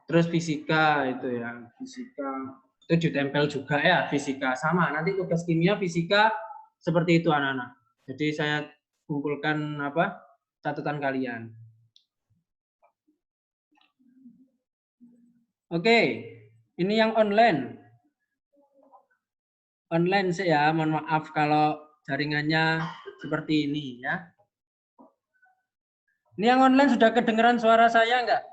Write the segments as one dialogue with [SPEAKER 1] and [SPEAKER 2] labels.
[SPEAKER 1] Terus fisika itu ya, fisika itu ditempel juga ya, fisika sama. Nanti tugas kimia, fisika seperti itu anak-anak. Jadi saya kumpulkan apa catatan kalian. Oke, ini yang online. Online sih ya, mohon maaf kalau jaringannya seperti ini ya. Ini yang online sudah kedengeran suara saya enggak?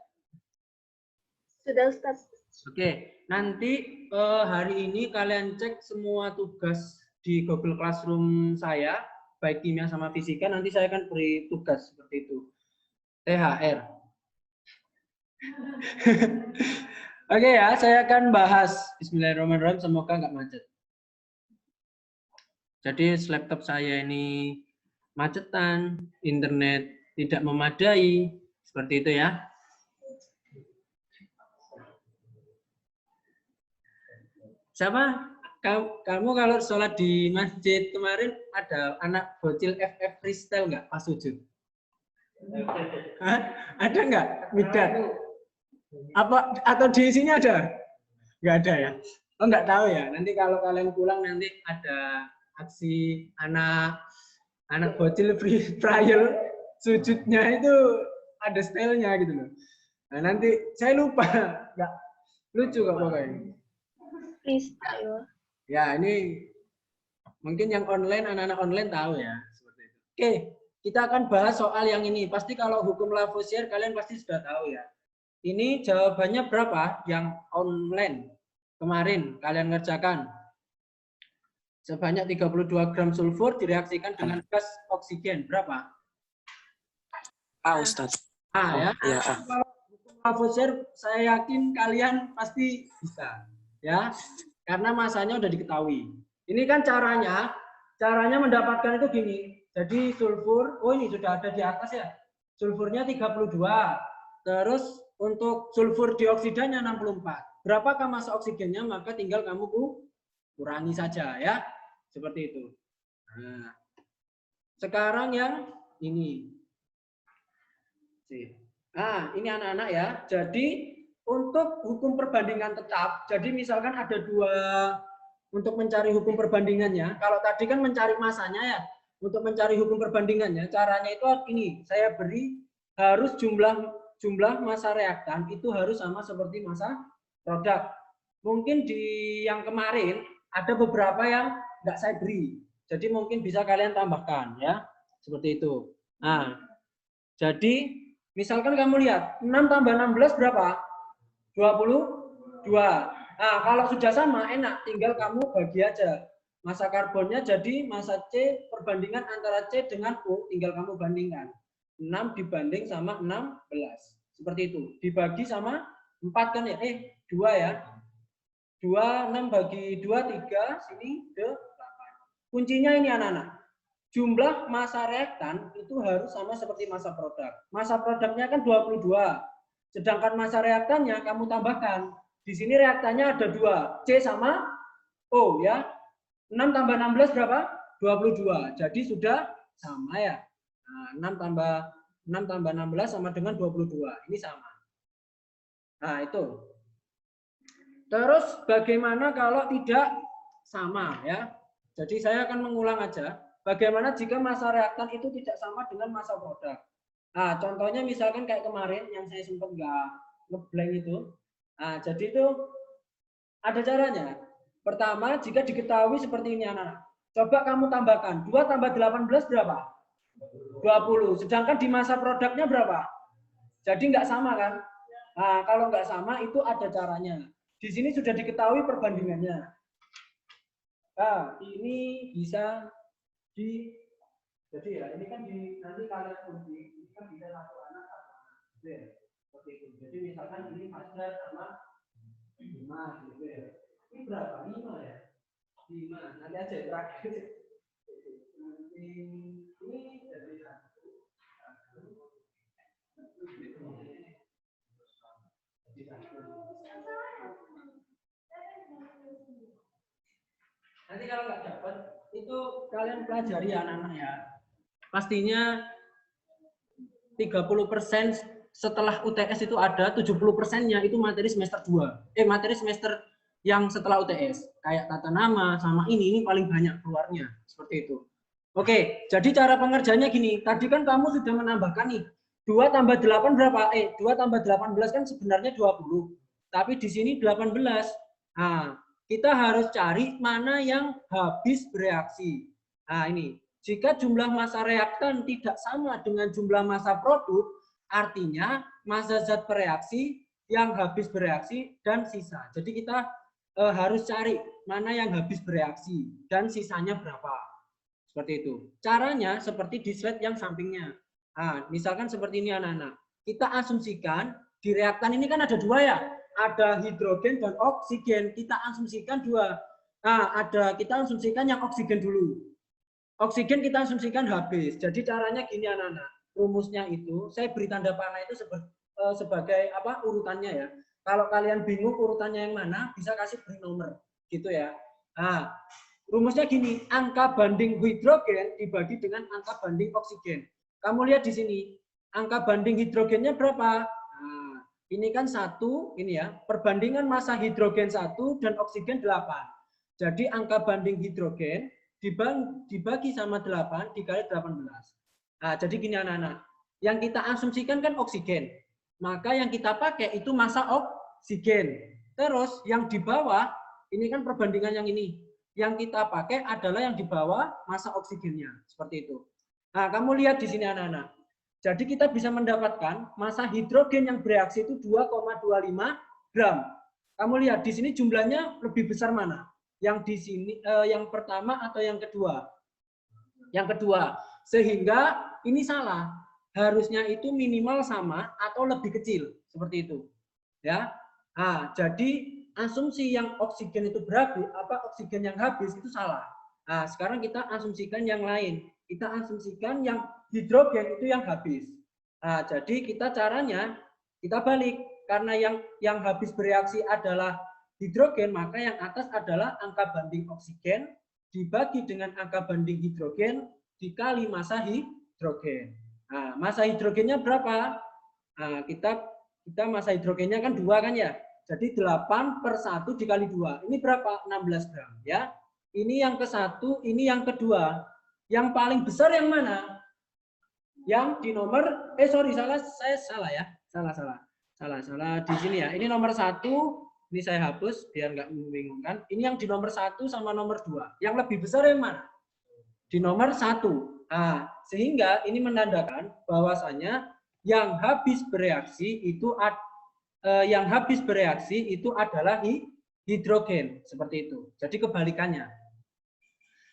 [SPEAKER 2] Sudah, Ustaz.
[SPEAKER 1] Oke, nanti hari ini kalian cek semua tugas di Google Classroom saya, baik kimia sama fisika, nanti saya akan beri tugas seperti itu. THR. Oke ya, saya akan bahas. Bismillahirrahmanirrahim, semoga nggak macet. Jadi laptop saya ini macetan, internet tidak memadai, seperti itu ya. Sama kamu kalau sholat di masjid kemarin ada anak bocil FF freestyle nggak pas sujud? Hah? Ada nggak? Midat? Apa atau di sini ada? Nggak ada ya? Oh nggak tahu ya. Nanti kalau kalian pulang nanti ada aksi anak bocil freestyle sujudnya itu ada stylenya gitu loh. Nah nanti saya lupa, nggak lucu kok pokoknya.
[SPEAKER 2] Freestyle.
[SPEAKER 1] Ya, ini mungkin yang online, anak-anak online tahu ya. Seperti itu. Oke, kita akan bahas soal yang ini. Pasti kalau hukum Lavoisier kalian pasti sudah tahu ya. Ini jawabannya berapa yang online kemarin kalian ngerjakan? Sebanyak 32 gram sulfur direaksikan dengan gas oksigen. Berapa?
[SPEAKER 3] A, Ustaz.
[SPEAKER 1] A ya.
[SPEAKER 3] Ya, A.
[SPEAKER 1] Kalau hukum Lavoisier saya yakin kalian pasti bisa. Ya, karena masanya udah diketahui. Ini kan caranya mendapatkan itu gini. Jadi sulfur, oh ini sudah ada di atas ya. Sulfurnya 32. Terus untuk sulfur dioksidanya 64. Berapakah massa oksigennya? Maka tinggal kamu kurangi saja ya. Seperti itu. Nah, sekarang yang ini. Nah, ini anak-anak ya. Jadi untuk hukum perbandingan tetap, jadi misalkan ada dua untuk mencari hukum perbandingannya. Kalau tadi kan mencari masanya ya, untuk mencari hukum perbandingannya, caranya itu ini. Saya beri harus jumlah massa reaktan itu harus sama seperti massa produk. Mungkin di yang kemarin ada beberapa yang nggak saya beri, jadi mungkin bisa kalian tambahkan ya, seperti itu. Nah, jadi misalkan kamu lihat 6 tambah 16 berapa? 22. Nah, kalau sudah sama enak, tinggal kamu bagi aja. Massa karbonnya jadi massa C perbandingan antara C dengan O, tinggal kamu bandingkan. 6 dibanding sama 16. Seperti itu. Dibagi sama 4 kan ya? 2 ya. 2, 6 bagi 2, 3, sini ke 8. Kuncinya ini anak-anak. Jumlah massa reaktan itu harus sama seperti massa produk. Massa produknya kan 22. Sedangkan massa reaktannya kamu tambahkan. Di sini reaktannya ada 2, C sama O ya. 6 tambah 16 berapa? 22. Jadi sudah sama ya. Nah, 6 tambah 16 sama dengan 22. Ini sama. Nah, itu. Terus bagaimana kalau tidak sama ya? Jadi saya akan mengulang aja. Bagaimana jika massa reaktan itu tidak sama dengan massa produk? Nah, contohnya misalkan kayak kemarin yang saya sempat nggak ngeblank itu. Nah, jadi itu ada caranya. Pertama, jika diketahui seperti ini anak-anak. Coba kamu tambahkan. 2 tambah 18 berapa? 20. Sedangkan di massa produknya berapa? Jadi nggak sama kan? Nah, kalau nggak sama itu ada caranya. Di sini sudah diketahui perbandingannya. Nah, ini bisa jadi ya, ini kan nanti kalian uji, ini kan bisa satu anak satu anak, gitu ya, seperti itu. Jadi misalkan ini Mazda sama 5, gitu ya. Ini berapa? 5 ya? 5. Nanti aja terakhir. Nanti ini jadi 1. Nanti kalau nggak dapat, itu kalian pelajari anak-anak ya. Pastinya 30% setelah UTS itu ada 70%-nya itu materi semester 2. Materi semester yang setelah UTS. Kayak tata nama sama ini paling banyak keluarnya. Seperti itu. Oke, jadi cara pengerjaannya gini. Tadi kan kamu sudah menambahkan nih. 2 tambah 8 berapa? 2 tambah 18 kan sebenarnya 20. Tapi di sini 18. Nah, kita harus cari mana yang habis bereaksi. Nah, ini. Jika jumlah massa reaktan tidak sama dengan jumlah massa produk, artinya massa zat bereaksi yang habis bereaksi dan sisa. Jadi kita harus cari mana yang habis bereaksi dan sisanya berapa. Seperti itu. Caranya seperti di slide yang sampingnya. Nah, misalkan seperti ini anak-anak. Kita asumsikan di reaktan ini kan ada 2 ya. Ada hidrogen dan oksigen. Kita asumsikan 2. Nah, kita asumsikan yang oksigen dulu. Oksigen kita asumsikan habis. Jadi caranya gini anak-anak. Rumusnya itu, saya beri tanda panah itu sebagai apa urutannya ya. Kalau kalian bingung urutannya yang mana, bisa kasih beri nomor. Gitu ya. Nah, rumusnya gini, angka banding hidrogen dibagi dengan angka banding oksigen. Kamu lihat di sini, angka banding hidrogennya berapa? Nah, ini kan 1, ini ya, perbandingan massa hidrogen 1 dan oksigen 8. Jadi angka banding hidrogen dibagi sama 8 dikali 18. Nah, jadi gini anak-anak, yang kita asumsikan kan oksigen. Maka yang kita pakai itu massa oksigen. Terus yang di bawah, ini kan perbandingan yang ini. Yang kita pakai adalah yang di bawah massa oksigennya. Seperti itu. Nah, kamu lihat di sini anak-anak. Jadi kita bisa mendapatkan massa hidrogen yang bereaksi itu 2,25 gram. Kamu lihat di sini jumlahnya lebih besar mana? Yang di sini yang pertama atau yang kedua? Yang kedua. Sehingga ini salah. Harusnya itu minimal sama atau lebih kecil. Seperti itu. Ya. Nah, jadi asumsi yang oksigen itu oksigen yang habis itu salah. Nah, sekarang kita asumsikan yang lain. Kita asumsikan yang hidrogen itu yang habis. Nah, jadi caranya kita balik karena yang habis bereaksi adalah hidrogen, maka yang atas adalah angka banding oksigen dibagi dengan angka banding hidrogen dikali massa hidrogen. Nah, massa hidrogennya berapa? Nah, kita massa hidrogennya kan 2 kan ya. Jadi 8/1 dikali 2. Ini berapa? 16 gram ya. Ini yang ke-1, ini yang kedua. Yang paling besar yang mana? Yang di nomor saya salah ya. Salah di sini ya. Ini nomor 1, ini saya hapus biar nggak membingungkan. Ini yang di nomor 1 sama nomor 2. Yang lebih besar yang mana? Di nomor 1. Nah, sehingga ini menandakan bahwasanya yang habis bereaksi itu adalah hidrogen, seperti itu. Jadi kebalikannya.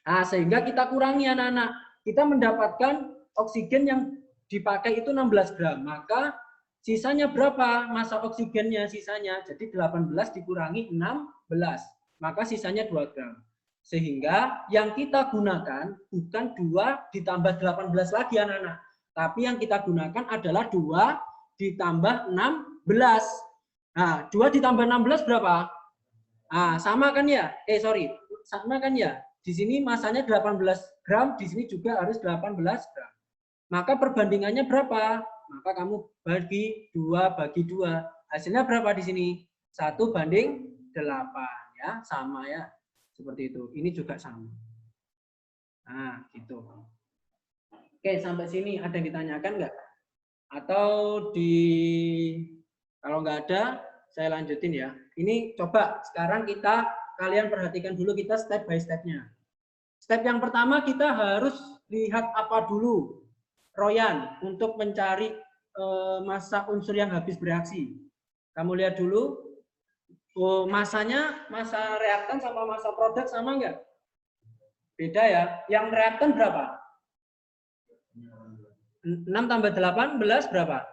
[SPEAKER 1] Nah, sehingga kita kurangi anak-anak. Kita mendapatkan oksigen yang dipakai itu 16 gram. Maka sisanya berapa? Massa oksigennya sisanya. Jadi 18 dikurangi 16. Maka sisanya 2 gram. Sehingga yang kita gunakan bukan 2 ditambah 18 lagi anak-anak. Tapi yang kita gunakan adalah 2 ditambah 16. Nah, 2 ditambah 16 berapa? Nah, sama kan ya? Sama kan ya? Di sini masanya 18 gram, di sini juga harus 18 gram. Maka perbandingannya berapa? Maka kamu bagi 2. Hasilnya berapa di sini? 1/8 ya, sama ya. Seperti itu. Ini juga sama. Nah, gitu. Oke, sampai sini ada yang ditanyakan nggak? Atau kalau nggak ada, saya lanjutin ya. Ini coba sekarang kalian perhatikan dulu kita step by step-nya. Step yang pertama kita harus lihat apa dulu, Royan, untuk mencari massa unsur yang habis bereaksi. Kamu lihat dulu, massa reaktan sama massa produk sama nggak? Beda ya. Yang reaktan berapa? 6 tambah 18 berapa?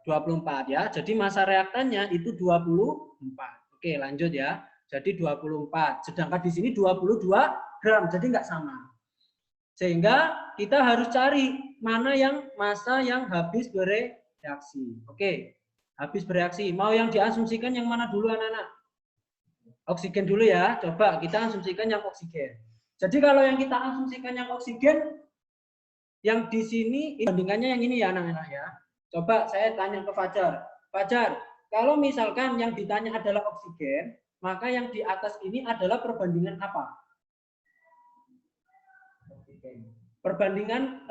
[SPEAKER 1] 24 ya. Jadi massa reaktannya itu 24. Oke, lanjut ya. Jadi 24. Sedangkan di sini 22 gram. Jadi nggak sama. Sehingga kita harus cari mana yang massa yang habis bereaksi. Oke. Habis bereaksi. Mau yang diasumsikan yang mana dulu anak-anak? Oksigen dulu ya. Coba kita asumsikan yang oksigen. Jadi kalau yang kita asumsikan yang oksigen, yang di sini bandingannya yang ini ya anak-anak ya. Coba saya tanya ke Fajar. Fajar, kalau misalkan yang ditanya adalah oksigen, maka yang di atas ini adalah perbandingan apa? Perbandingan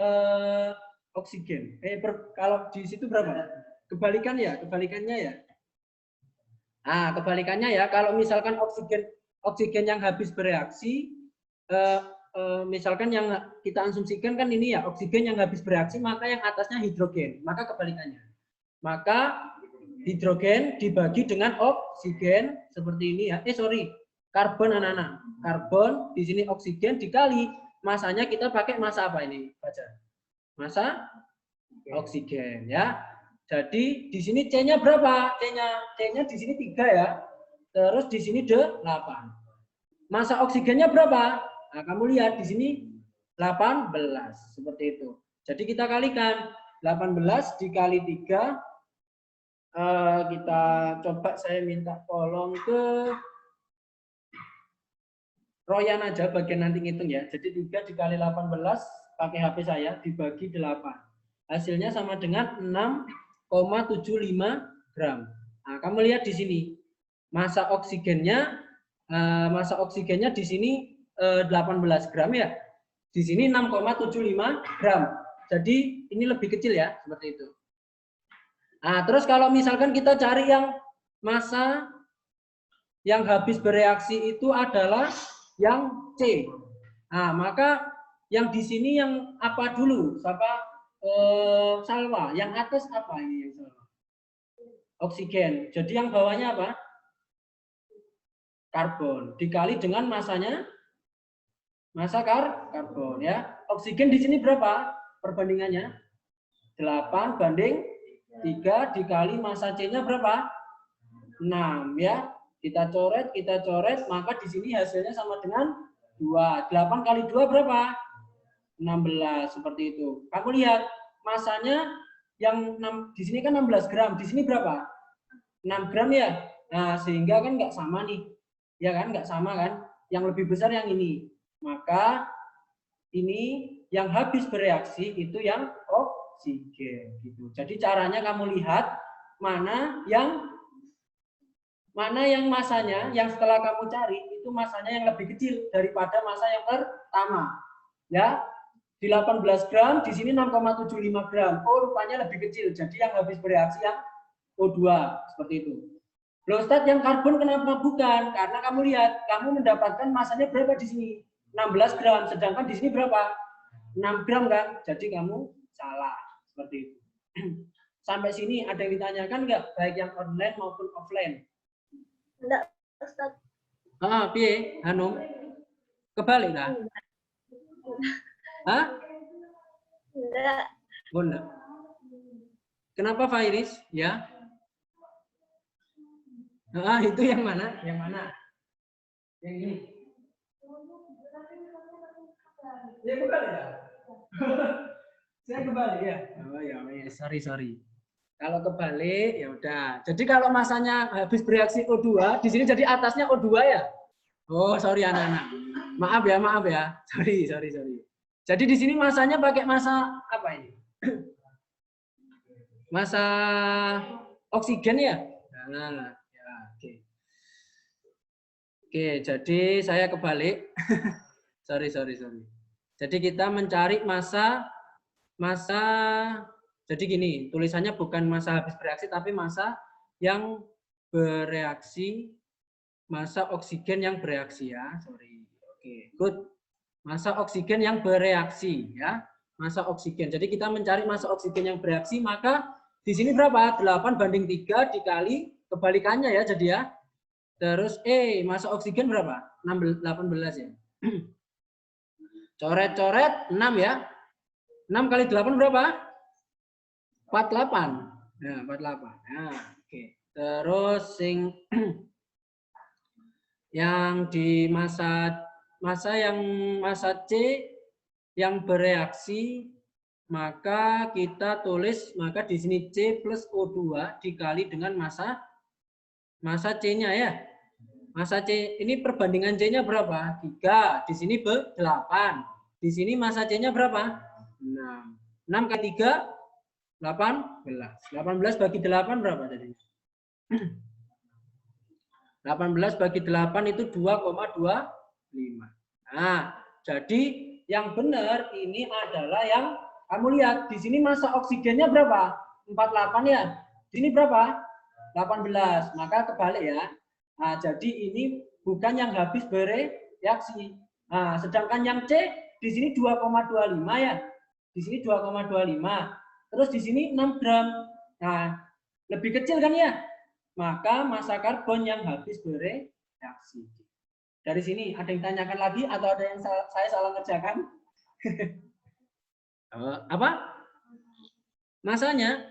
[SPEAKER 1] oksigen. Kalau di situ berapa? Kebalikannya ya. Nah, kebalikannya ya. Kalau misalkan oksigen yang habis bereaksi, misalkan yang kita asumsikan kan ini ya, oksigen yang habis bereaksi, maka yang atasnya hidrogen. Maka kebalikannya. Maka hidrogen dibagi dengan oksigen seperti ini ya. Karbon anak-anak. Karbon di sini oksigen dikali masanya kita pakai massa apa ini? Baca. Massa oksigen ya. Jadi di sini C-nya berapa? C-nya di sini 3 ya. Terus di sini 8. Massa oksigennya berapa? Nah, kamu lihat di sini 18 seperti itu. Jadi kita kalikan 18 dikali 3. Kita coba, saya minta tolong ke Royan aja bagian nanti ngitung ya. Jadi 3 dikali 18 pakai HP saya dibagi 8. Hasilnya sama dengan 6,75 gram. Nah, kamu lihat di sini massa oksigennya di sini 18 gram ya. Di sini 6,75 gram. Jadi ini lebih kecil ya, seperti itu. Nah, terus kalau misalkan kita cari yang massa yang habis bereaksi itu adalah yang C. Nah, maka yang di sini yang apa dulu? Salwa. Yang atas apa ini yang salwa? Oksigen. Jadi yang bawahnya apa? Karbon. Dikali dengan massanya, massa karbon ya. Oksigen di sini berapa perbandingannya? 8 banding 3 dikali massa C-nya berapa? 6 ya. Kita coret, maka di sini hasilnya sama dengan 2. 8 kali 2 berapa? 16 seperti itu. Kamu lihat masanya yang 6 di sini kan 16 gram, di sini berapa? 6 gram ya. Nah, sehingga kan nggak sama nih. Ya kan, nggak sama kan? Yang lebih besar yang ini. Maka ini yang habis bereaksi itu yang oksigen gitu. Jadi caranya kamu lihat mana yang masanya yang setelah kamu cari itu masanya yang lebih kecil daripada massa yang pertama. Ya. Di 18 gram, di sini 6,75 gram. Oh, rupanya lebih kecil. Jadi yang habis bereaksi yang O2 seperti itu. Loh, Ustaz, yang karbon kenapa bukan? Karena kamu lihat, kamu mendapatkan masanya berapa di sini? 16 gram, sedangkan di sini berapa? 6 gram kan? Jadi kamu salah seperti itu. Sampai sini ada yang ditanyakan nggak? Baik yang online maupun offline?
[SPEAKER 2] Enggak, Ustaz.
[SPEAKER 1] Piye, Hanum? Kebalik lah. Hah?
[SPEAKER 2] Enggak.
[SPEAKER 1] Oh, enggak. Kenapa Fairis? Ya. Itu yang mana? Yang mana? Yang ini. Ya bukan ya? Saya kebalik ya. Oh ya, sorry. Kalau kebalik ya udah. Jadi kalau masanya habis bereaksi O2, di sini jadi atasnya O2 ya? Oh, sorry anak-anak. Maaf ya. Sorry. Jadi di sini masanya pakai massa apa ini? Massa oksigen ya? Nah, ya, oke. Oke, jadi saya kebalik. sorry. Jadi kita mencari massa. Jadi gini, tulisannya bukan massa habis bereaksi, tapi massa yang bereaksi, massa oksigen yang bereaksi ya. Sorry. Oke, good. Massa oksigen yang bereaksi ya. Massa oksigen. Jadi kita mencari massa oksigen yang bereaksi, maka di sini berapa? 8 banding 3 dikali kebalikannya ya jadi ya. Terus massa oksigen berapa? 18 ya. Coret 6 ya. 6 kali 8 berapa? 48. Nah, 48. Nah, oke. Terus yang di massa C yang bereaksi, maka kita tulis, maka di sini C plus O2 dikali dengan massa C-nya ya. Massa C ini perbandingan C-nya berapa? 3. Di sini 8. Di sini massa C-nya berapa? 6. 6 kali 3 18. 18 bagi 8 berapa jadinya? 18 bagi 8 itu 2,25. Nah, jadi yang benar ini adalah yang kamu lihat di sini massa oksigennya berapa? 48 ya. Di sini berapa? 18. Maka kebalik ya. Nah, jadi ini bukan yang habis bereaksi. Nah, sedangkan yang C di sini 2,25 ya. Di sini 2,25. Terus di sini 6 gram. Nah, lebih kecil kan ya? Maka massa karbon yang habis bereaksi. Dari sini ada yang tanyakan lagi atau ada yang saya salah kerjakan? Apa? Masanya?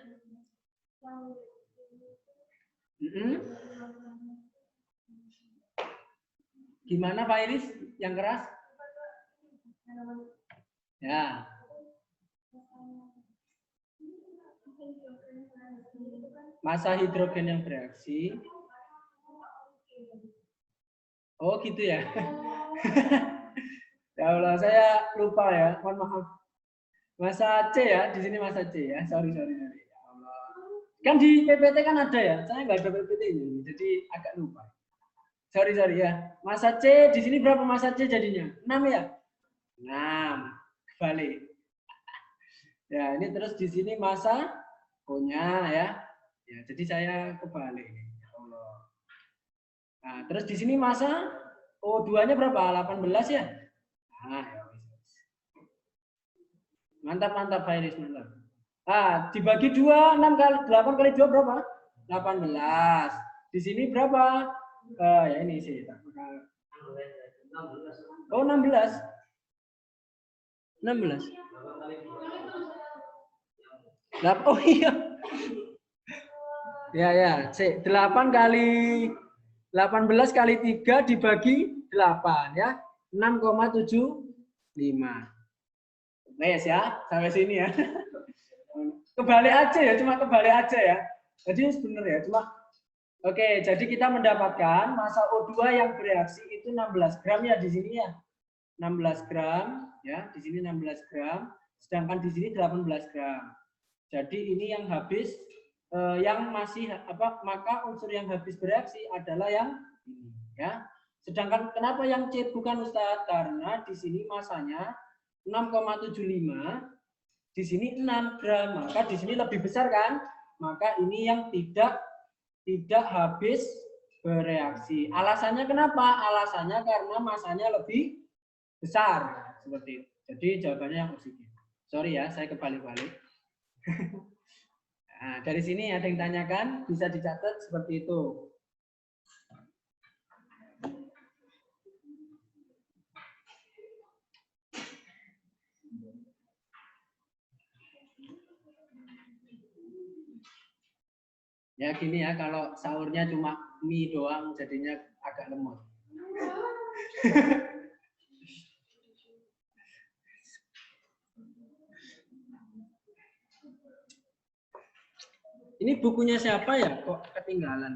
[SPEAKER 1] Gimana Pak Iris? Yang keras? Ya. Massa hidrogen yang bereaksi. Oh gitu ya. Ya Allah, saya lupa ya. Mohon maaf. Massa C ya, di sini massa C ya. Sorry. Ya Allah. Kan di PPT kan ada ya. Saya nggak ada PPT ini, jadi agak lupa. Sorry ya. Massa C di sini berapa massa C jadinya? 6 ya? 6. Balik. Ya, ini terus di sini massa O-nya ya. Ya, jadi saya kebalik. Ya Allah. Nah, terus di sini massa O2-nya berapa? 18 ya? Nah, ya. Mantap Pak Iris, mantap. Ah, dibagi 2, 6 kali 8 kali 2 berapa? 18. Di sini berapa? Ya ini sih. Oh, 16. 16. Oh iya. Ya. 8 kali 18 kali 3 dibagi 8 ya. 6,75. Wes ya, sampai sini ya. Kebalik aja ya, cuma kebalik aja ya. Jadi benar ya, cuma oke, jadi kita mendapatkan massa O2 yang bereaksi itu 16 gram ya di sini ya. 16 gram ya, di sini 16 gram, sedangkan di sini 18 gram. Jadi ini yang habis yang masih maka unsur yang habis bereaksi adalah yang ini ya. Sedangkan kenapa yang C bukan Ustadz? Karena di sini massanya 6,75, di sini 6 gram, maka di sini lebih besar kan? Maka ini yang tidak habis bereaksi. Alasannya kenapa? Alasannya karena massanya lebih besar seperti itu. Jadi jawabannya yang oksigen. Sorry ya, saya kebalik-balik. Nah, dari sini ada yang tanyakan, bisa dicatat seperti itu. Ya gini ya, kalau sahurnya cuma mie doang jadinya agak lemot. Ini bukunya siapa ya? Kok ketinggalan?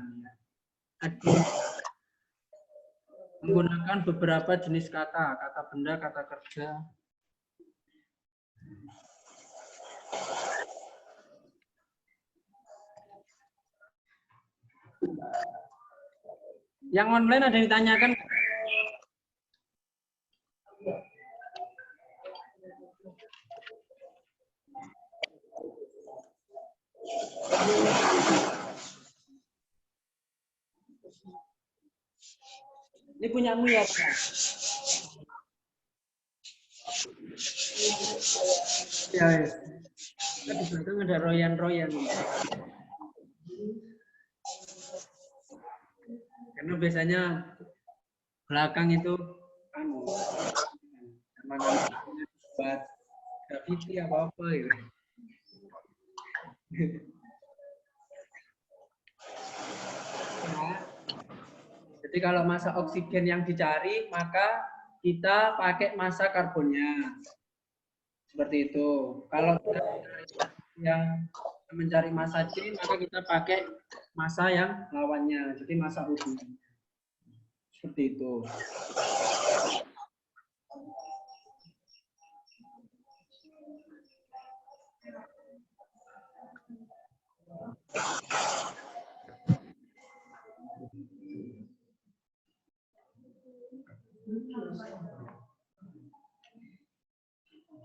[SPEAKER 1] Menggunakan beberapa jenis kata benda, kata kerja. Yang online ada yang ditanyakan? Ini punyamu ya, Pak? Ya, wes. Di belakang ada royan-royan. Karena biasanya belakang itu buat graffiti apa-apa gitu. Jadi kalau massa oksigen yang dicari, maka kita pakai massa karbonnya. Seperti itu. Kalau yang mencari massa C, maka kita pakai massa yang lawannya. Jadi massa O2. Seperti itu.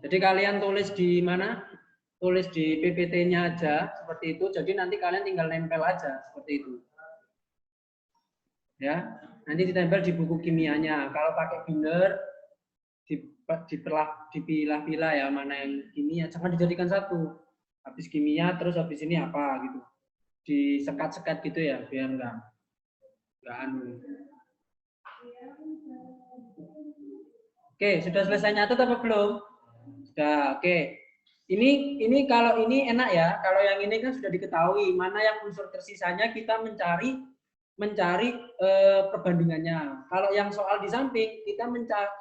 [SPEAKER 1] Jadi kalian tulis di mana? Tulis di PPT-nya aja seperti itu. Jadi nanti kalian tinggal nempel aja seperti itu. Ya, nanti ditempel di buku kimianya. Kalau pakai binder dipilah-pilah ya, mana yang kimia, jangan dijadikan satu. Habis kimia terus habis ini apa gitu. Disekat-sekat gitu ya, biar enggak anu. Oke, sudah selesai nyatet apa belum? Sudah, oke. Ini kalau ini enak ya. Kalau yang ini kan sudah diketahui mana yang unsur tersisanya, kita mencari perbandingannya. Kalau yang soal di samping kita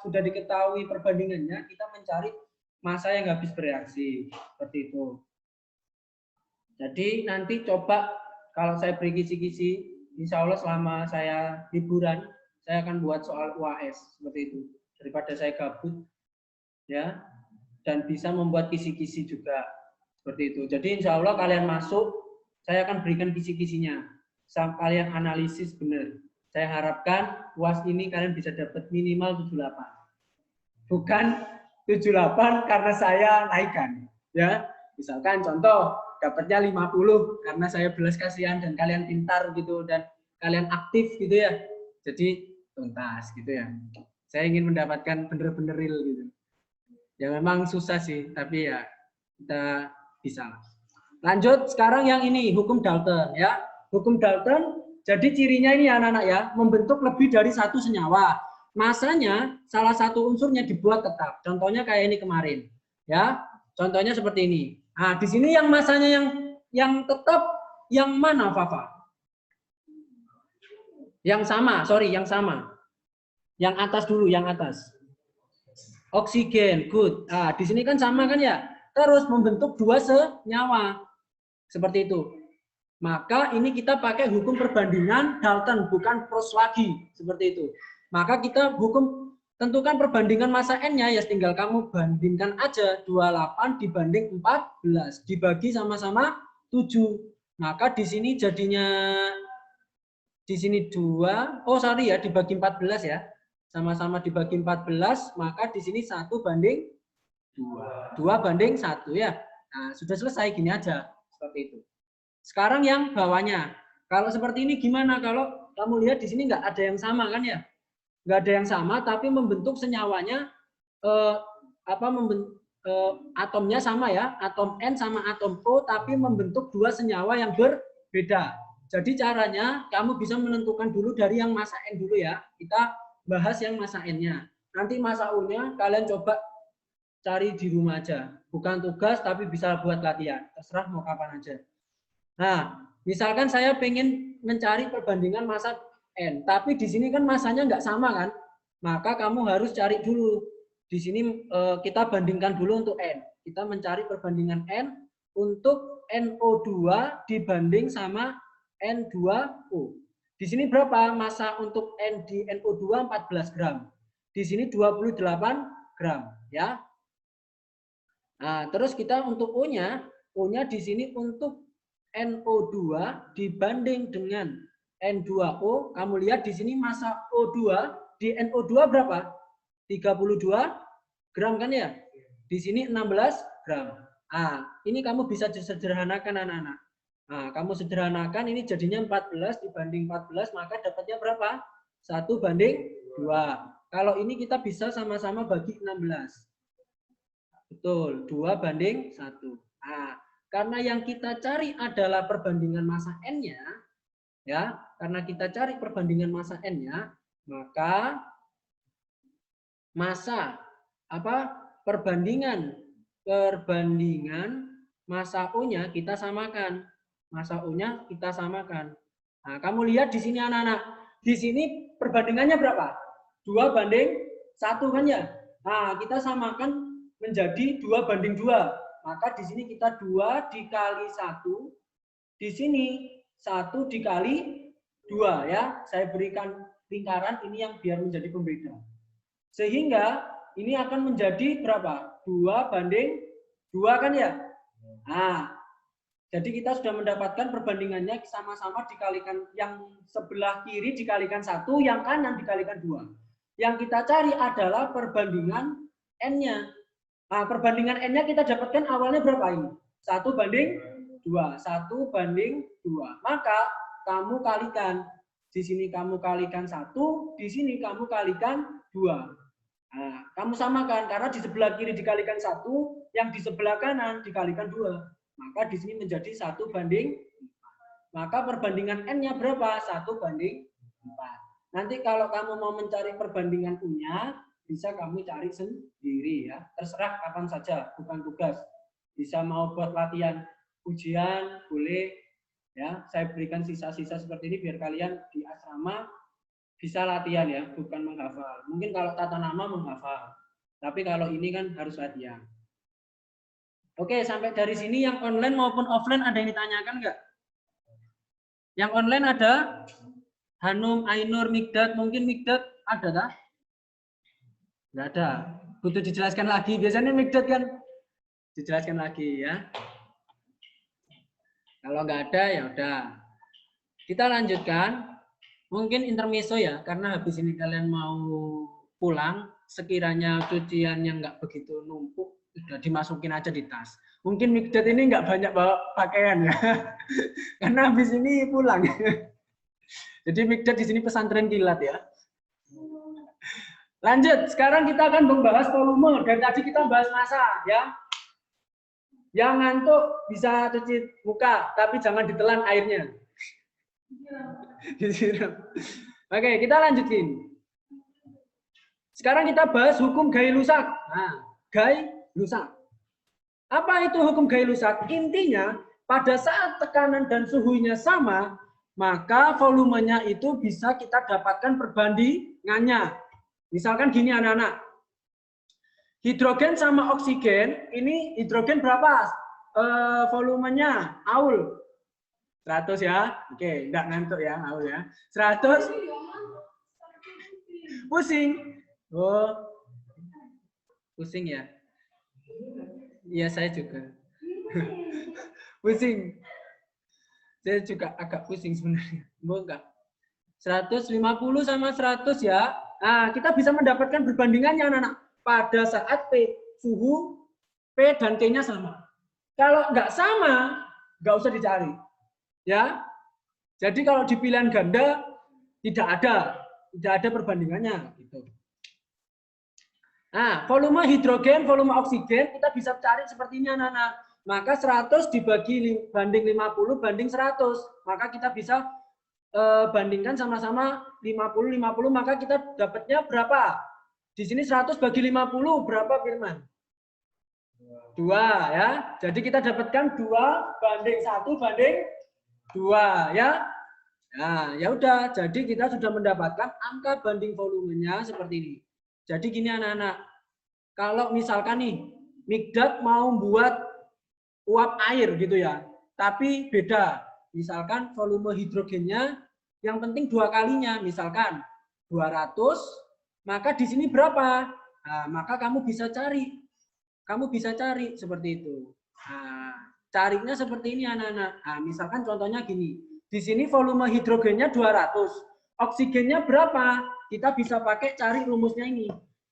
[SPEAKER 1] sudah diketahui perbandingannya, kita mencari massa yang habis bereaksi seperti itu. Jadi nanti coba kalau saya beri kisi-kisi, insya Allah selama saya liburan saya akan buat soal UAS seperti itu daripada saya gabut ya, dan bisa membuat kisi-kisi juga seperti itu. Jadi insya Allah kalian masuk, saya akan berikan kisi-kisinya. Sampai kalian analisis benar. Saya harapkan UAS ini kalian bisa dapat minimal 78. Bukan 78 karena saya naikkan. Ya, misalkan contoh dapatnya 50 karena saya belas kasihan dan kalian pintar gitu dan kalian aktif gitu ya. Jadi tuntas gitu ya. Saya ingin mendapatkan bener-bener real gitu. Ya memang susah sih, tapi ya kita bisa. Lanjut sekarang yang ini hukum Dalton ya. Hukum Dalton, jadi cirinya ini ya anak-anak ya, membentuk lebih dari satu senyawa. Masanya salah satu unsurnya dibuat tetap. Contohnya kayak ini kemarin, ya. Contohnya seperti ini. Nah, di sini yang masanya yang tetap yang mana, Fafa? Yang sama, sorry, yang sama. Yang atas dulu, yang atas. Oksigen, good. Nah, di sini kan sama kan ya? Terus membentuk dua senyawa. Seperti itu. Maka ini kita pakai hukum perbandingan Dalton, bukan Proust lagi, seperti itu. Maka kita tentukan perbandingan massa N-nya, ya tinggal kamu bandingkan aja 28 dibanding 14, dibagi sama-sama 7. Maka di sini jadinya, di sini 2, oh sorry ya, dibagi 14 ya. Sama-sama dibagi 14, maka di sini 1 banding 2. 2 banding 1 ya. Nah, sudah selesai, gini aja, seperti itu. Sekarang yang bawahnya, kalau seperti ini gimana? Kalau kamu lihat di sini nggak ada yang sama kan ya? Nggak ada yang sama, tapi membentuk senyawanya atomnya sama ya, atom N sama atom O, tapi membentuk dua senyawa yang berbeda. Jadi caranya kamu bisa menentukan dulu dari yang massa N dulu ya. Kita bahas yang massa N-nya. Nanti massa U-nya kalian coba cari di rumah aja. Bukan tugas, tapi bisa buat latihan. Terserah mau kapan aja. Nah, misalkan saya pengen mencari perbandingan massa N, tapi di sini kan massanya nggak sama kan, maka kamu harus cari dulu. Di sini kita bandingkan dulu untuk N. Kita mencari perbandingan N untuk NO2 dibanding sama N2O. Di sini berapa massa untuk N di NO2? 14 gram. Di sini 28 gram, ya. Nah, terus kita untuk O-nya di sini untuk NO2 dibanding dengan N2O, kamu lihat di sini massa O2 di NO2 berapa? 32 gram kan ya? Di sini 16 gram. Ah, ini kamu bisa sederhanakan anak-anak. Nah, kamu sederhanakan ini jadinya 14 dibanding 14, maka dapatnya berapa? 1 banding 2. Kalau ini kita bisa sama-sama bagi 16. Betul, 2 banding 1. Nah, karena yang kita cari adalah perbandingan massa N-nya, ya, karena kita cari perbandingan massa N-nya, maka massa perbandingan massa O-nya kita samakan. Massa O-nya kita samakan. Nah, kamu lihat di sini anak-anak. Di sini perbandingannya berapa? 2 banding 1 kan ya? Nah, kita samakan menjadi 2 banding 2. Maka di sini kita 2 dikali 1. Di sini 1 dikali 2 ya. Saya berikan lingkaran ini yang biar menjadi pembeda. Sehingga ini akan menjadi berapa? 2 banding 2 kan ya? Nah, Jadi kita sudah mendapatkan perbandingannya sama-sama dikalikan, yang sebelah kiri dikalikan 1, yang kanan dikalikan 2. Yang kita cari adalah perbandingan N-nya. Nah, perbandingan N-nya kita dapatkan awalnya berapa ini? 1/2. 1/2. Maka kamu kalikan. Di sini kamu kalikan 1, di sini kamu kalikan 2. Nah, kamu samakan, karena di sebelah kiri dikalikan 1, yang di sebelah kanan dikalikan 2. Maka di sini menjadi 1/4. Maka perbandingan N-nya berapa? 1/4. Nanti kalau kamu mau mencari perbandingan U-nya, bisa kamu cari sendiri ya. Terserah kapan saja, bukan tugas. Bisa mau buat latihan ujian, boleh ya. Saya berikan sisa-sisa seperti ini biar kalian di asrama bisa latihan ya, bukan menghafal. Mungkin kalau tata nama menghafal. Tapi kalau ini kan harus latihan. Oke, sampai dari sini yang online maupun offline ada yang ditanyakan nggak? Yang online ada Hanum, Ainur, Mikdad. Mungkin Mikdad ada tak? Nggak ada. Butuh dijelaskan lagi. Biasanya Mikdad kan dijelaskan lagi ya. Kalau nggak ada ya udah. Kita lanjutkan. Mungkin intermezzo ya, karena habis ini kalian mau pulang. Sekiranya cucian yang nggak begitu numpuk, sudah dimasukin aja di tas. Mungkin Mikdad ini nggak banyak bawa pakaian ya, karena habis ini pulang. Jadi Mikdad di sini pesantren kilat ya. Lanjut, sekarang kita akan membahas volume. Dan tadi kita bahas massa ya. Yang ngantuk bisa cuci muka, tapi jangan ditelan airnya. Oke, kita lanjutin. Sekarang kita bahas hukum Gay-Lussac. Nah, Gay-Lussac. Apa itu hukum Gay-Lussac? Intinya, pada saat tekanan dan suhunya sama, maka volumenya itu bisa kita dapatkan perbandingannya. Misalkan gini anak-anak. Hidrogen sama oksigen, ini hidrogen berapa? Volumenya, Aul. 100 ya. Oke, enggak ngantuk ya, Aul ya. 100. Pusing. Oh. Pusing ya? Iya, saya juga. Pusing. Saya juga agak pusing sebenarnya. Enggak. 150 sama 100 ya. Nah, kita bisa mendapatkan perbandingannya anak-anak. Pada saat P, suhu P dan T-nya sama. Kalau nggak sama, nggak usah dicari. Ya. Jadi kalau di pilihan ganda, tidak ada perbandingannya. Gitu. Nah, volume hidrogen, volume oksigen, kita bisa cari seperti ini anak-anak. Maka 100 dibagi banding 50 banding 100. Maka kita bisa bandingkan sama-sama 50, maka kita dapatnya berapa? Di sini 100 bagi 50, berapa Firman? 2 ya. Jadi kita dapatkan 2 banding 1 banding 2 ya. Nah, ya udah. Jadi kita sudah mendapatkan angka banding volumenya seperti ini. Jadi gini anak-anak. Kalau misalkan nih, Mikdad mau buat uap air gitu ya, tapi beda. Misalkan volume hidrogennya yang penting 2 kalinya, misalkan 200, maka di sini berapa? Nah, maka kamu bisa cari. Kamu bisa cari seperti itu. Nah, carinya seperti ini anak-anak. Nah, misalkan contohnya gini. Di sini volume hidrogennya 200. Oksigennya berapa? Kita bisa pakai cari rumusnya ini.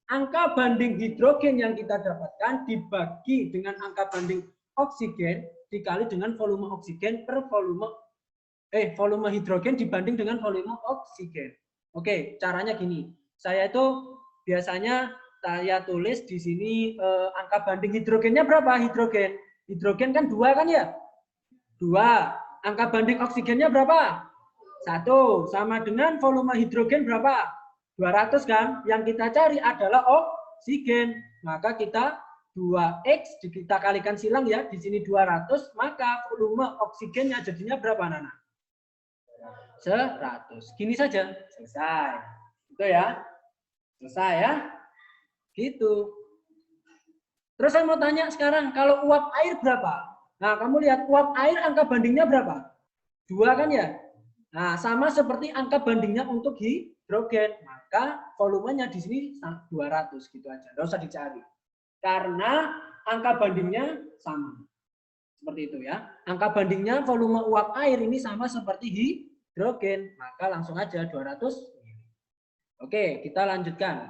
[SPEAKER 1] Angka banding hidrogen yang kita dapatkan dibagi dengan angka banding oksigen dikali dengan volume oksigen per volume hidrogen dibanding dengan volume oksigen. Oke, caranya gini. Saya itu biasanya saya tulis di sini angka banding hidrogennya berapa? Hidrogen kan 2 kan ya? 2. Angka banding oksigennya berapa? 1. Sama dengan volume hidrogen berapa? 200 kan? Yang kita cari adalah oksigen. Maka kita 2X kita kalikan silang ya, di sini 200, maka volume oksigennya jadinya berapa anak-anak? 100. Gini saja, selesai. Itu ya. Selesai ya. Gitu. Terus saya mau tanya sekarang, kalau uap air berapa? Nah, kamu lihat uap air angka bandingnya berapa? 2 kan ya? Nah, sama seperti angka bandingnya untuk hidrogen. Maka volumenya di sini 200 gitu aja. Enggak usah dicari. Karena angka bandingnya sama. Seperti itu ya. Angka bandingnya volume uap air ini sama seperti hidrogen. Maka langsung aja 200 mili. Oke, kita lanjutkan.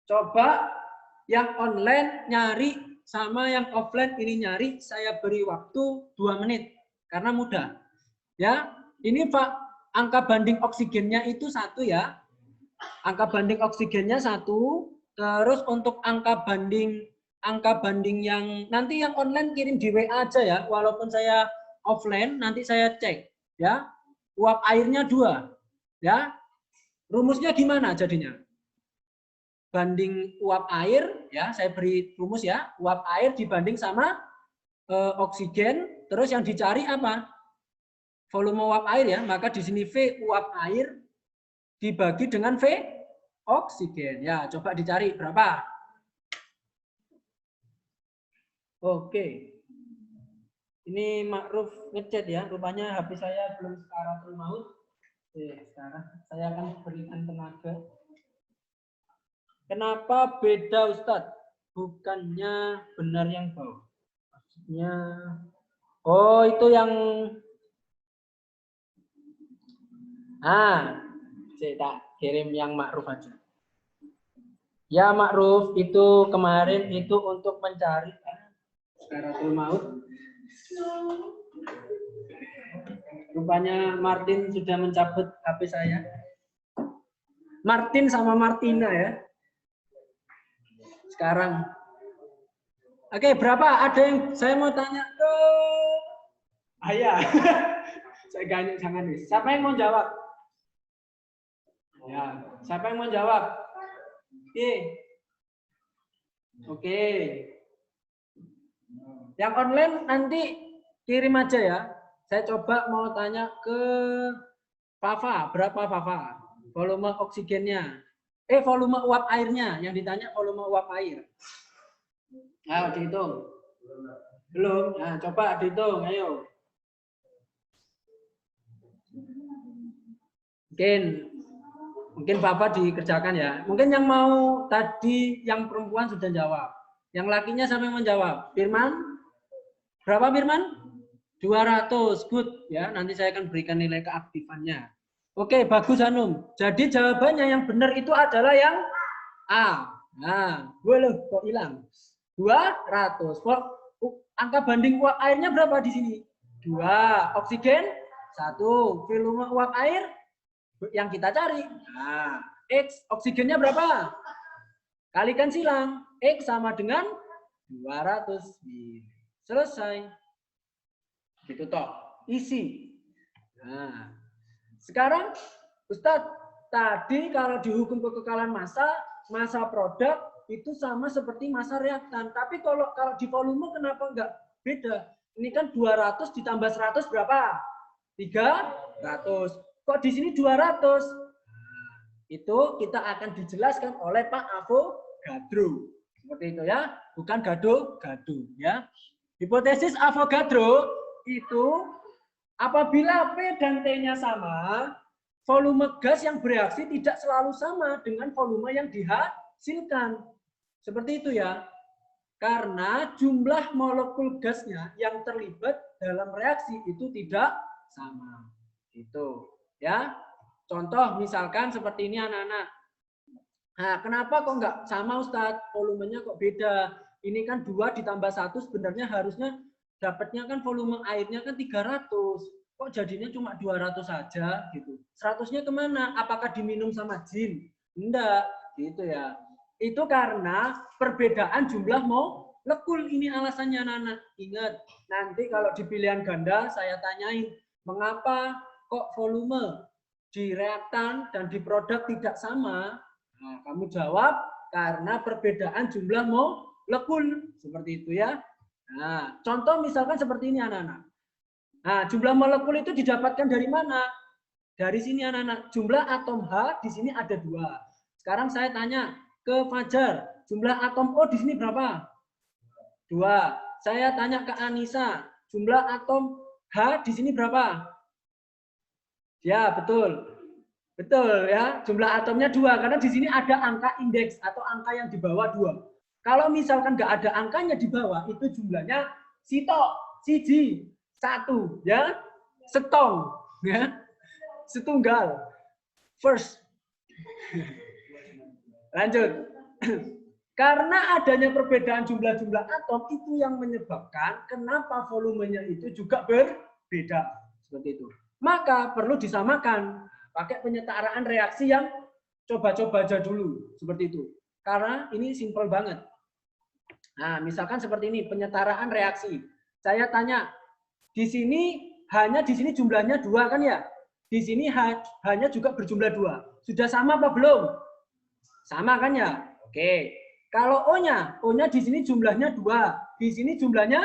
[SPEAKER 1] Coba yang online nyari sama yang offline ini nyari, saya beri waktu 2 menit. Karena mudah. Ya, ini Pak, angka banding oksigennya itu 1 ya. Angka banding oksigennya 1. Terus untuk angka banding yang nanti yang online kirim di WA aja ya. Walaupun saya offline, nanti saya cek ya. Uap airnya 2. Ya. Rumusnya gimana jadinya? Banding uap air ya, saya beri rumus ya. Uap air dibanding sama oksigen, terus yang dicari apa? Volume uap air ya, maka di sini V uap air dibagi dengan V oksigen. Ya, coba dicari berapa? Oke. Ini Ma'ruf ngechat ya, rupanya HP saya belum sekaratul maut. Sekarang saya akan berikan tenaga. Kenapa beda Ustadz? Bukannya benar yang bawah. Maksudnya, oh itu yang saya tak kirim yang Ma'ruf aja. Ya Ma'ruf, itu kemarin itu untuk mencari sekaratul maut. Rupanya Martin sudah mencabut HP saya. Martin sama Martina ya. Sekarang. Oke, berapa? Ada yang saya mau tanya ke Ayah. Saya ganyak jangan nih. Siapa yang mau jawab? Ya, siapa yang mau jawab? Oke. Yang online nanti kirim aja ya. Saya coba mau tanya ke Fafa, berapa Fafa? Volume oksigennya. Volume uap airnya. Yang ditanya volume uap air. Ayo dihitung. Belum? Nah, coba dihitung, ayo. Mungkin Bapak dikerjakan ya. Mungkin yang mau tadi yang perempuan sudah jawab. Yang lakinya sampai menjawab. Firman? Berapa Firman? 200. Good ya. Nanti saya akan berikan nilai keaktifannya. Oke, bagus Hanum. Jadi jawabannya yang benar itu adalah yang A. Nah, gue loh kok hilang. 200. Angka banding uap airnya berapa di sini? 2. Oksigen 1. Volume uap air yang kita cari. Nah, X oksigennya berapa? Kalikan silang. X sama dengan 200 mili. Selesai. Gitu toh. Isi. Nah, sekarang Ustadz, tadi kalau dihukum kekekalan massa produk itu sama seperti massa reaktan. Tapi kalau di volume kenapa enggak beda? Ini kan 200 ditambah 100 berapa? 300. Kok di sini 200? Itu kita akan dijelaskan oleh Pak Avogadro. Seperti itu ya, bukan gado-gado ya. Hipotesis Avogadro itu apabila P dan T-nya sama, volume gas yang bereaksi tidak selalu sama dengan volume yang dihasilkan. Seperti itu ya. Karena jumlah molekul gasnya yang terlibat dalam reaksi itu tidak sama. Itu ya. Contoh misalkan seperti ini anak-anak. Nah, kenapa kok nggak sama Ustadz? Volumenya kok beda? Ini kan 2 ditambah 1 sebenarnya harusnya dapatnya kan volume airnya kan 300. Kok jadinya cuma 200 saja gitu. 100-nya kemana? Apakah diminum sama jin? Enggak, gitu ya. Itu karena perbedaan jumlah molekul. Ini alasannya anak-anak. Ingat, nanti kalau di pilihan ganda saya tanyain, mengapa kok volume di reaktan dan di produk tidak sama? Nah, kamu jawab karena perbedaan jumlah molekul. Seperti itu ya. Nah, contoh misalkan seperti ini anak-anak. Nah, jumlah molekul itu didapatkan dari mana? Dari sini anak-anak. Jumlah atom H di sini ada 2. Sekarang saya tanya ke Fajar, jumlah atom O di sini berapa? 2. Saya tanya ke Anissa, jumlah atom H di sini berapa? Ya, betul. Betul ya, jumlah atomnya 2 karena di sini ada angka indeks atau angka yang di bawah 2. Kalau misalkan nggak ada angkanya di bawah, itu jumlahnya sitok, siji, satu, ya. Setong, ya. Setunggal. First. Lanjut. Karena adanya perbedaan jumlah-jumlah atom itu yang menyebabkan kenapa volumenya itu juga berbeda. Seperti itu. Maka perlu disamakan. Pakai penyetaraan reaksi yang coba-coba aja dulu. Seperti itu. Karena ini simpel banget. Nah, misalkan seperti ini, penyetaraan reaksi. Saya tanya, di sini jumlahnya 2 kan ya? Di sini hanya juga berjumlah 2. Sudah sama apa belum? Sama kan ya? Oke. Kalau O-nya di sini jumlahnya 2, di sini jumlahnya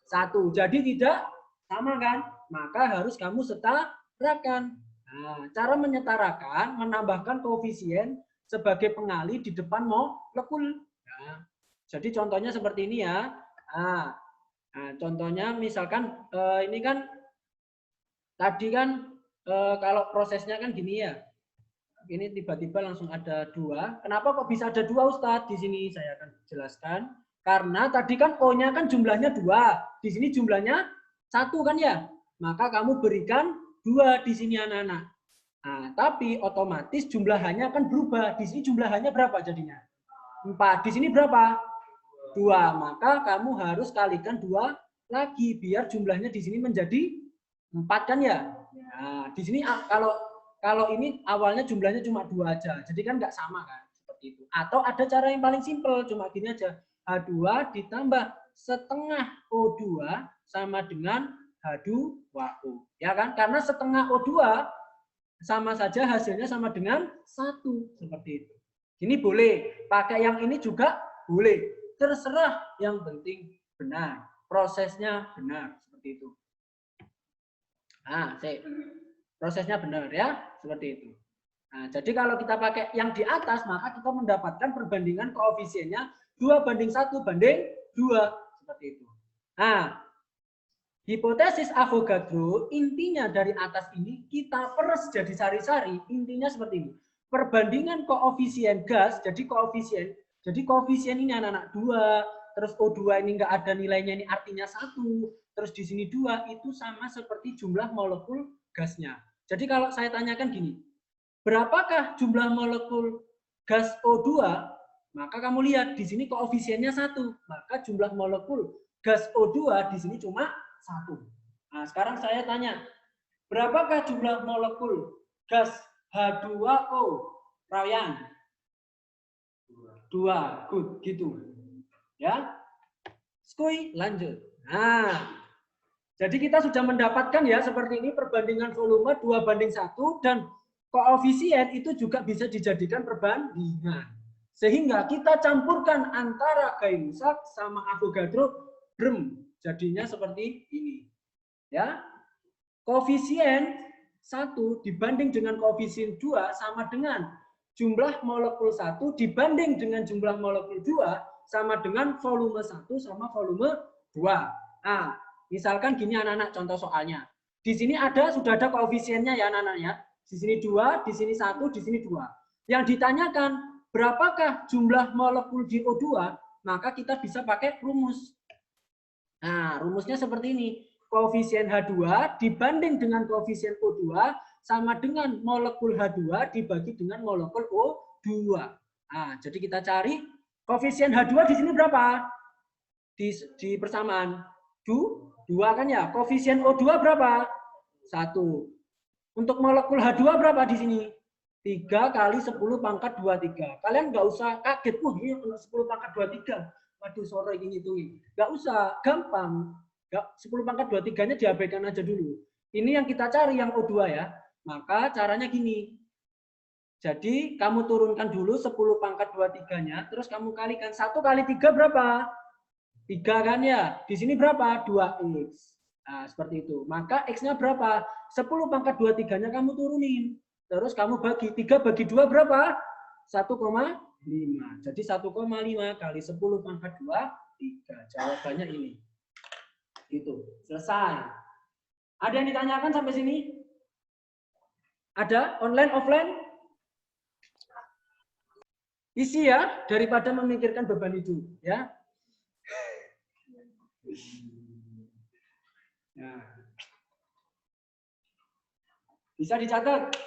[SPEAKER 1] 1. Jadi tidak sama kan? Maka harus kamu setarakan. Nah, cara menyetarakan, menambahkan koefisien sebagai pengalih di depan molekul. Nah, jadi contohnya seperti ini ya. Nah, contohnya misalkan ini kan tadi kan kalau prosesnya kan gini ya. Ini tiba-tiba langsung ada 2. Kenapa kok bisa ada 2 Ustadz? Di sini saya akan jelaskan. Karena tadi kan O-nya kan jumlahnya 2. Di sini jumlahnya 1 kan ya? Maka kamu berikan 2 di sini anak-anak. Nah, tapi otomatis jumlahannya akan berubah. Di sini jumlahannya berapa jadinya? 4. Di sini berapa? 2. Maka kamu harus kalikan 2 lagi. Biar jumlahnya di sini menjadi 4 kan ya? Nah, di sini kalau ini awalnya jumlahnya cuma 2 aja, jadi kan nggak sama kan, seperti itu. Atau ada cara yang paling simpel, cuma gini aja, H2 ditambah setengah O2 sama dengan H2O. Ya kan, karena setengah O2 sama saja hasilnya sama dengan 1, seperti itu. Ini boleh, pakai yang ini juga boleh, terserah, yang penting benar, prosesnya benar, seperti itu. Nah, prosesnya benar ya, seperti itu. Nah, jadi kalau kita pakai yang di atas, maka kita mendapatkan perbandingan koefisiennya 2:1 banding 2, seperti itu. Nah, hipotesis Avogadro, intinya dari atas ini kita peres jadi sari-sari, intinya seperti ini. Perbandingan koefisien gas, jadi koefisien ini anak-anak 2, terus O2 ini nggak ada nilainya, ini artinya 1, terus di sini 2, itu sama seperti jumlah molekul gasnya. Jadi kalau saya tanyakan gini, berapakah jumlah molekul gas O2? Maka kamu lihat di sini koefisiennya 1, maka jumlah molekul gas O2 di sini cuma 1. Nah, sekarang saya tanya, berapakah jumlah molekul gas H2O? Ryan? 2, good, gitu. Ya, skuy, lanjut. Nah, jadi kita sudah mendapatkan ya seperti ini perbandingan volume 2:1 dan koefisien itu juga bisa dijadikan perbandingan. Sehingga kita campurkan antara Gay-Lussac sama Avogadro, jadinya seperti ini. Ya. Koefisien 1 dibanding dengan koefisien 2 sama dengan jumlah molekul 1 dibanding dengan jumlah molekul 2 sama dengan volume 1 sama volume 2. Nah, misalkan gini anak-anak contoh soalnya. Di sini sudah ada koefisiennya ya anak-anak ya. Di sini 2, di sini 1, di sini 2. Yang ditanyakan berapakah jumlah molekul di O2, maka kita bisa pakai rumus. Nah, rumusnya seperti ini. Koefisien H2 dibanding dengan koefisien O2 sama dengan molekul H2 dibagi dengan molekul O2. Nah, jadi kita cari koefisien H2 di sini berapa? Di persamaan 2 kan ya. Koefisien O2 berapa? 1. Untuk molekul H2 berapa di sini? 3 kali 10 pangkat 23. Kalian nggak usah kaget. Ini 10 pangkat 23. Waduh, sore ini hitungin. Nggak usah, gampang. 10 pangkat 23-nya diabaikan aja dulu. Ini yang kita cari yang O2 ya. Maka caranya gini. Jadi kamu turunkan dulu 10 pangkat 23-nya, terus kamu kalikan 1 kali 3 berapa? 3 kan ya. Di sini berapa? 2x. Nah, seperti itu. Maka x-nya berapa? 10 pangkat 23-nya kamu turunin. Terus kamu bagi. 3 bagi 2 berapa? 1,5. Jadi 1,5 kali 10 pangkat 2, 3. Jawabannya ini. Gitu. Selesai. Ada yang ditanyakan sampai sini? Ada? Online, offline? Isi ya, daripada memikirkan beban itu. Ya. Nah. Bisa dicatat.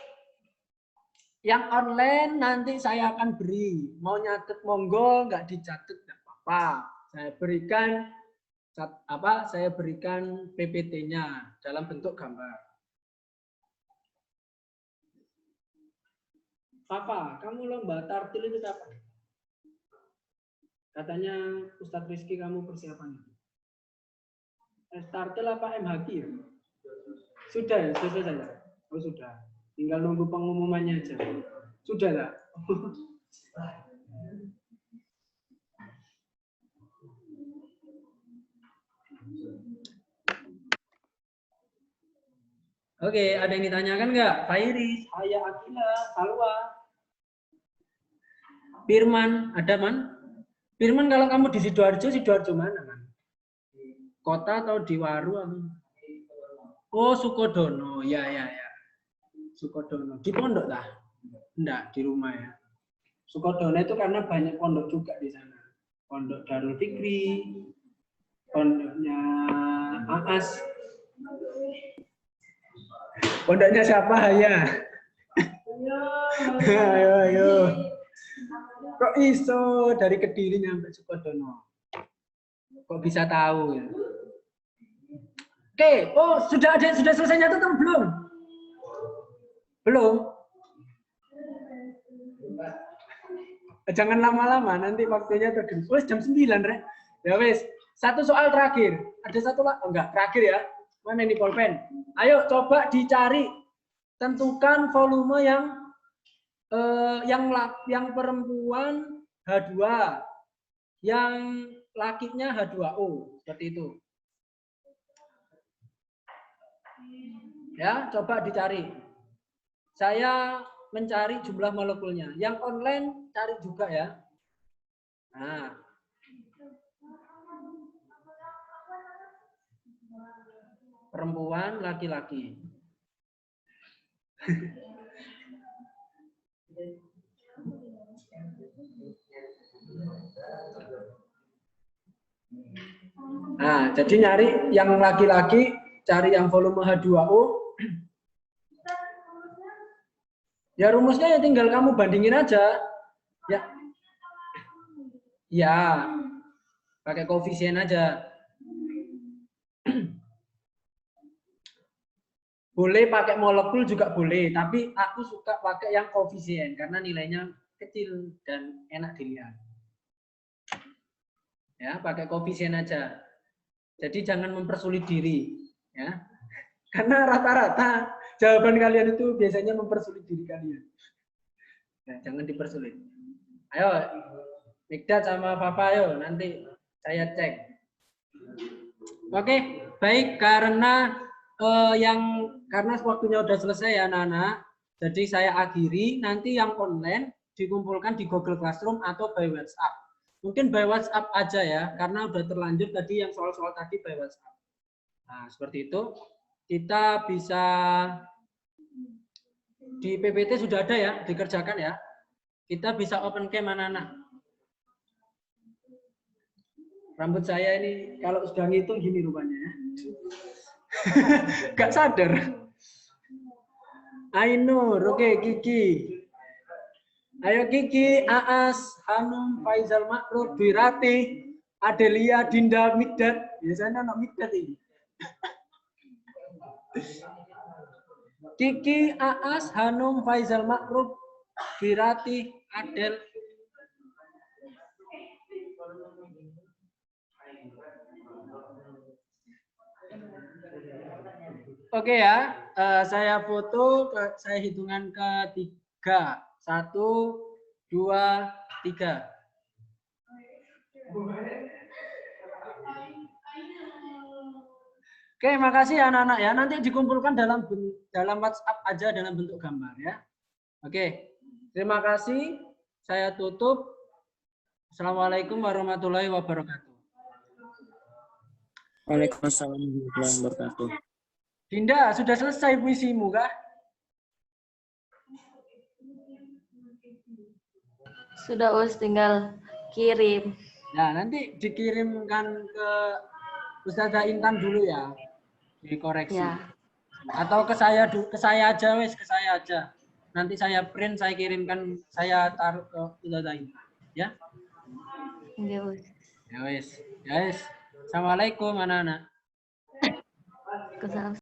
[SPEAKER 1] Yang online nanti saya akan beri. Mau nyatet monggo, nggak dicatat nggak apa-apa. Saya berikan PPT-nya dalam bentuk gambar. Papa, kamu lomba tartil itu kapan? Katanya Ustadz Rizky kamu persiapan. Tartil apa MHQ ya? Sudah ya, sudah saja. Oh sudah. Tinggal nunggu pengumumannya aja. Sudah lah. Oke, ada yang ditanyakan nggak? Fairis, Aya, Akila, Salwa, Firman, ada man? Firman, kalau kamu di Sidoarjo mana man? Kota atau di Waru? Oh, Sukodono, ya. Sukodono, di pondok lah? Enggak, di rumah ya. Sukodono itu karena banyak pondok juga di sana. Pondok Darul Fikri, pondoknya Aas. Pondoknya siapa ya? Ayo. Kok iso dari Kediri nyampe Sukodono? Kok bisa tahu ya? Oke, oh sudah selesai nyatet atau belum? Belum. Jangan lama-lama, nanti waktunya terganggu. Wes jam 9, Rek. Ya wes. Satu soal terakhir. Ada satu lah, enggak, terakhir ya. Mana ini pulpen? Ayo coba dicari, tentukan volume yang perempuan H2, yang lakinya H2O, seperti itu. Ya, coba dicari. Saya mencari jumlah molekulnya. Yang online cari juga ya. Nah. Perempuan, laki-laki. Nah, jadi nyari yang laki-laki, cari yang volume H2O. Ya rumusnya ya tinggal kamu bandingin aja. Ya. Ya. Pakai koefisien aja. Boleh pakai molekul juga boleh, tapi aku suka pakai yang koefisien karena nilainya kecil dan enak dilihat. Ya, pakai koefisien aja. Jadi jangan mempersulit diri, ya. Karena rata-rata jawaban kalian itu biasanya mempersulit diri kalian. Ya, jangan dipersulit. Ayo, Mikdad sama Papa, ayo nanti saya cek. Oke, baik, karena karena waktunya sudah selesai ya anak-anak, jadi saya akhiri. Nanti yang online dikumpulkan di Google Classroom atau by WhatsApp. Mungkin by WhatsApp aja ya, karena udah terlanjur tadi yang soal-soal tadi by WhatsApp. Nah, seperti itu. Kita bisa di PPT sudah ada ya, dikerjakan ya. Kita bisa open cam anak-anak. Rambut saya ini kalau sudah ngitung gini rupanya ya. Gak sadar. Ainur, oke, Kiki. Ayo Kiki, Aas, Hanum, Faizal Makruf, Dwi Ratih, Adelia, Dinda, Mikdad. Biasanya anak Mikdad ini. Kiki, Aas, Hanum, Faizal Makruf, Dwi Ratih, Adel. Oke ya, saya foto, saya hitungan ketiga. 1, 2, 3. Oke, makasih ya anak-anak ya. Nanti dikumpulkan dalam WhatsApp aja dalam bentuk gambar ya. Oke, terima kasih. Saya tutup. Assalamualaikum warahmatullahi wabarakatuh.
[SPEAKER 3] Waalaikumsalam warahmatullahi wabarakatuh.
[SPEAKER 1] Dinda, sudah selesai puisimu kah?
[SPEAKER 2] Sudah Us, tinggal kirim.
[SPEAKER 1] Nah, nanti dikirimkan ke Ustazah Intan dulu ya. dikoreksi.
[SPEAKER 2] Ya.
[SPEAKER 1] Atau ke saya aja wes, ke saya aja. Nanti saya print, saya kirimkan, saya taruh ke Udadai. Ya.
[SPEAKER 2] Iya, Bos.
[SPEAKER 1] Ya wes. Ya wes. Assalamualaikum anak-anak.
[SPEAKER 2] Kesalam.